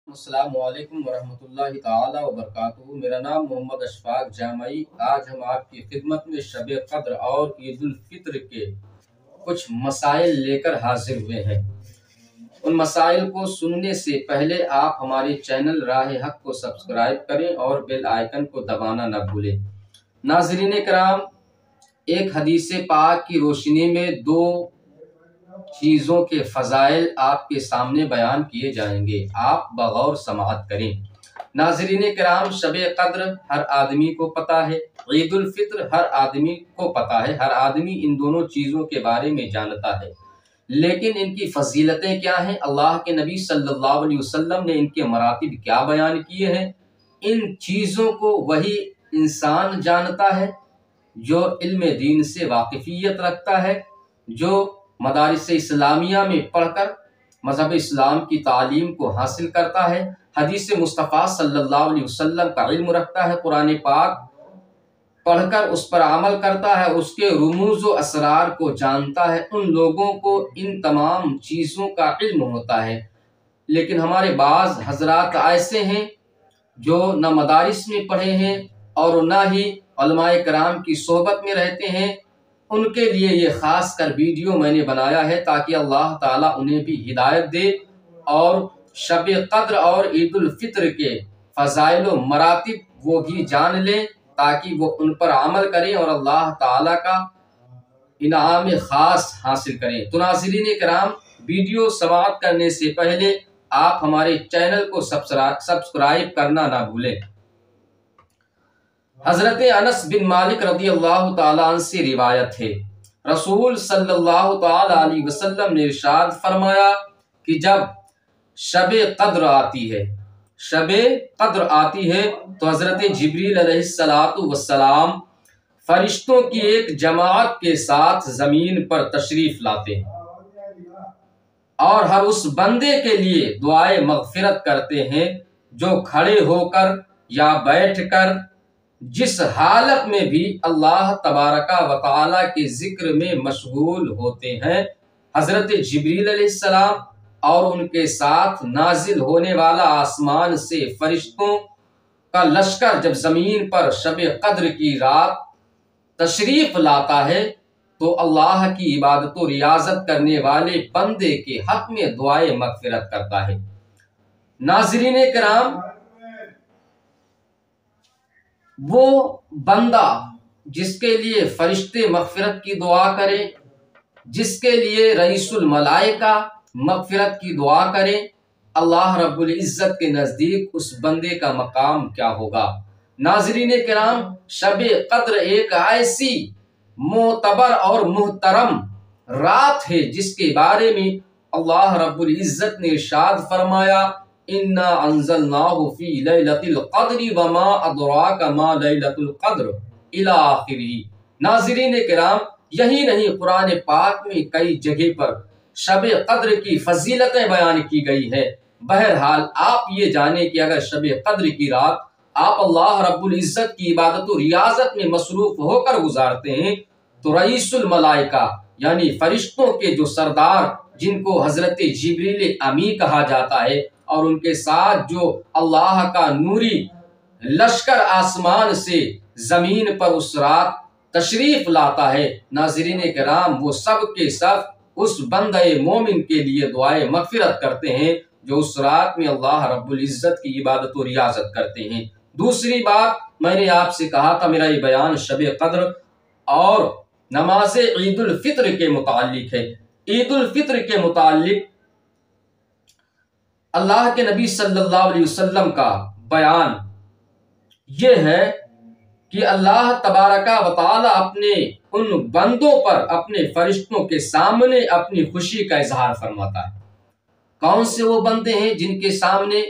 السلام علیکم ورحمۃ اللہ تعالی وبرکاتہ۔ میرا نام محمد اشفاق جامعی۔ آج ہم آپ کی خدمت میں شب قدر اور عید الفطر کے کچھ مسائل لے کر حاضر ہوئے ہیں۔ ان مسائل کو سننے سے پہلے آپ ہمارے چینل راہ حق کو سبسکرائب کریں اور بیل آئیکن کو دبانا نہ بھولیں۔ ناظرین کرام، ایک حدیث پاک کی روشنی میں دو چیزوں کے فضائل آپ کے سامنے بیان کیے جائیں گے، آپ بغور سماعت کریں۔ ناظرین کرام، شب قدر ہر آدمی کو پتہ ہے، عید الفطر ہر آدمی کو پتہ ہے، ہر آدمی ان دونوں چیزوں کے بارے میں جانتا ہے، لیکن ان کی فضیلتیں کیا ہیں؟ اللہ کے نبی صلی اللہ علیہ وسلم نے ان کے مراتب کیا بیان کیے ہیں؟ ان چیزوں کو وہی انسان جانتا ہے جو علم دین سے واقفیت رکھتا ہے، جو مدارس اسلامیہ میں پڑھ کر مذہب اسلام کی تعلیم کو حاصل کرتا ہے، حدیث مصطفیٰ صلی اللہ علیہ وسلم کا علم رکھتا ہے، قرآن پاک پڑھ کر اس پر عمل کرتا ہے، اس کے رموز و اسرار کو جانتا ہے۔ ان لوگوں کو ان تمام چیزوں کا علم ہوتا ہے، لیکن ہمارے بعض حضرات ایسے ہیں جو نہ مدارس میں پڑھے ہیں اور نہ ہی علماء کرام کی صحبت میں رہتے ہیں۔ ان کے لیے یہ خاص کر ویڈیو میں نے بنایا ہے تاکہ اللہ تعالیٰ انہیں بھی ہدایت دے اور شب قدر اور عید الفطر کے فضائل و مراتب وہ بھی جان لیں، تاکہ وہ ان پر عمل کریں اور اللہ تعالیٰ کا انعام خاص حاصل کریں۔ تو ناظرین کرام، ویڈیو سماعت کرنے سے پہلے آپ ہمارے چینل کو سبسکرائب کرنا نہ بھولیں۔ حضرت انس بن مالک رضی اللہ تعالیٰ عنہ سے روایت ہے، رسول صلی اللہ تعالیٰ علیہ وسلم نے ارشاد فرمایا کہ جب شب قدر آتی ہے تو حضرت جبریل علیہ السلام فرشتوں کی ایک جماعت کے ساتھ زمین پر تشریف لاتے ہیں اور ہر اس بندے کے لیے دعائے مغفرت کرتے ہیں جو کھڑے ہو کر یا بیٹھ کر جس حالت میں بھی اللہ تبارک و تعالی کے ذکر میں مشغول ہوتے ہیں۔ حضرت جبریل علیہ السلام اور ان کے ساتھ نازل ہونے والا آسمان سے فرشتوں کا لشکر جب زمین پر شب قدر کی رات تشریف لاتا ہے تو اللہ کی عبادت و ریاضت کرنے والے بندے کے حق میں دعائے مغفرت کرتا ہے۔ ناظرین کرام، وہ بندہ جس کے لیے فرشتے مغفرت کی دعا کرے، جس کے لیے رئیس الملائکہ مغفرت کی دعا کرے، اللہ رب العزت کے نزدیک اس بندے کا مقام کیا ہوگا؟ ناظرین کرام، شب قدر ایک ایسی معتبر اور محترم رات ہے جس کے بارے میں اللہ رب العزت نے ارشاد فرمایا، اِنَّا أَنزَلْنَاهُ فِي لَيْلَةِ الْقَدْرِ وَمَا أَدْرَاكَ مَا لَيْلَةُ الْقَدْرِ إِلَى آخِرِهِ۔ ناظرین کرام، یہی نہیں، قرآن پاک میں کئی جگہ پر شب قدر کی فضیلتیں بیان کی گئی ہے۔ بہرحال آپ یہ جانیں کہ اگر شب قدر کی رات آپ اللہ رب العزت کی عبادت و ریاضت میں مصروف ہو کر گزارتے ہیں تو رئیس الملائکہ یعنی فرشتوں کے جو سردار، جن کو حضرت جبریل امی کہا جاتا ہے، اور ان کے ساتھ جو اللہ کا نوری لشکر آسمان سے زمین پر اس رات تشریف لاتا ہے، ناظرین کرام، وہ سب کے سب اس بندہ مومن کے لیے دعائے مغفرت کرتے ہیں جو اس رات میں اللہ رب العزت کی عبادت و ریاضت کرتے ہیں۔ دوسری بات، میں نے آپ سے کہا تھا میرا یہ بیان شب قدر اور نماز عید الفطر کے متعلق ہے۔ عید الفطر کے متعلق اللہ کے نبی صلی اللہ علیہ وسلم کا بیان یہ ہے کہ اللہ تبارک و تعالی اپنے ان بندوں پر اپنے فرشتوں کے سامنے اپنی خوشی کا اظہار فرماتا ہے۔ کون سے وہ بندے ہیں جن کے سامنے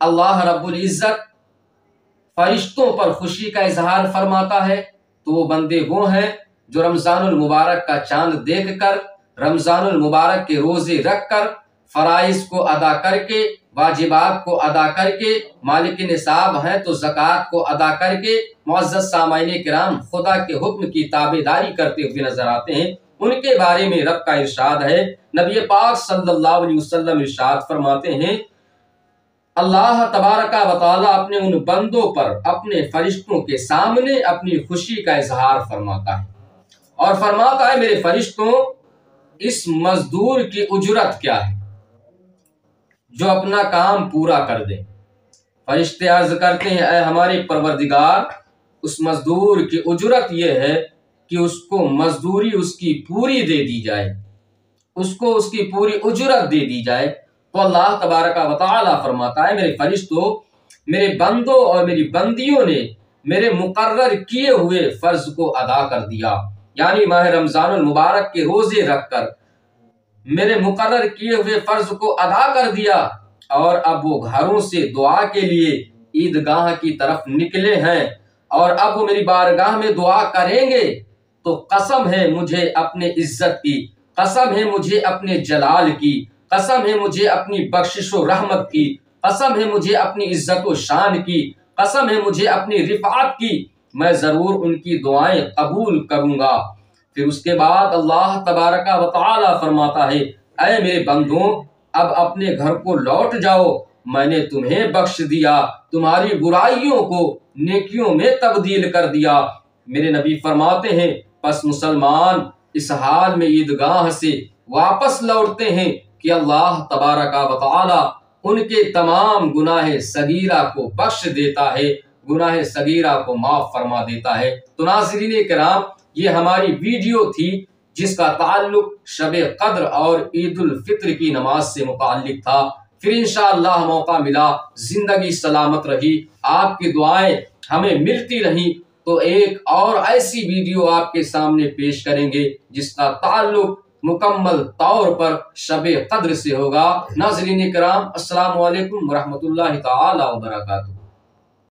اللہ رب العزت فرشتوں پر خوشی کا اظہار فرماتا ہے؟ تو وہ بندے وہ ہیں جو رمضان المبارک کا چاند دیکھ کر، رمضان المبارک کے روزے رکھ کر، فرائض کو ادا کر کے، واجبات کو ادا کر کے، مالک نصاب ہیں تو زکوٰۃ کو ادا کر کے، معزز سامعین کرام، خدا کے حکم کی تابعداری کرتے ہوئے نظر آتے ہیں۔ ان کے بارے میں رب کا ارشاد ہے، نبی پاک صلی اللہ علیہ وسلم ارشاد فرماتے ہیں اللہ تبارک و تعالی اپنے ان بندوں پر اپنے فرشتوں کے سامنے اپنی خوشی کا اظہار فرماتا ہے اور فرماتا ہے میرے فرشتوں اس مزدور کی اجرت کیا ہے جو اپنا کام پورا کر دے۔ فرشتے عرض کرتے ہیں اے ہمارے پروردگار اس مزدور کی اجرت یہ ہے کہ اس کو مزدوری اس کی پوری دے دی جائے، اس کو اس کی پوری اجرت دے دی جائے۔ تو اللہ تبارک و تعالی فرماتا ہے میرے فرشتوں میرے بندوں اور میری بندیوں نے میرے مقرر کیے ہوئے فرض کو ادا کر دیا، یعنی ماہ رمضان المبارک کے روزے رکھ کر میرے مقرر کیے ہوئے فرض کو ادا کر دیا، اور اب وہ گھروں سے دعا کے لیے عیدگاہ کی طرف نکلے ہیں، اور اب وہ میری بارگاہ میں دعا کریں گے تو قسم ہے مجھے اپنے عزت کی، قسم ہے مجھے اپنے جلال کی، قسم ہے مجھے اپنی بخشش و رحمت کی، قسم ہے مجھے اپنی عزت و شان کی، قسم ہے مجھے اپنی رفعت کی، میں ضرور ان کی دعائیں قبول کروں گا۔ پھر اس کے بعد اللہ تبارک و تعالی فرماتا ہے اے میرے بندوں اب اپنے گھر کو لوٹ جاؤ، میں نے تمہیں بخش دیا، تمہاری برائیوں کو نیکیوں میں تبدیل کر دیا۔ میرے نبی فرماتے ہیں پس مسلمان اس حال میں عیدگاہ سے واپس لوٹتے ہیں کہ اللہ تبارک و تعالی ان کے تمام گناہ صغیرہ کو بخش دیتا ہے، گناہ صغیرہ کو معاف فرما دیتا ہے۔ تو ناظرین کرام یہ ہماری ویڈیو تھی جس کا تعلق شب قدر اور عید الفطر کی نماز سے متعلق تھا۔ پھر انشاءاللہ موقع ملا، زندگی سلامت رہی، آپ کی دعائیں ہمیں ملتی رہیں تو ایک اور ایسی ویڈیو آپ کے سامنے پیش کریں گے جس کا تعلق مکمل طور پر شب قدر سے ہوگا۔ ناظرین کرام السلام علیکم ورحمۃ اللہ تعالی وبرکاتہ۔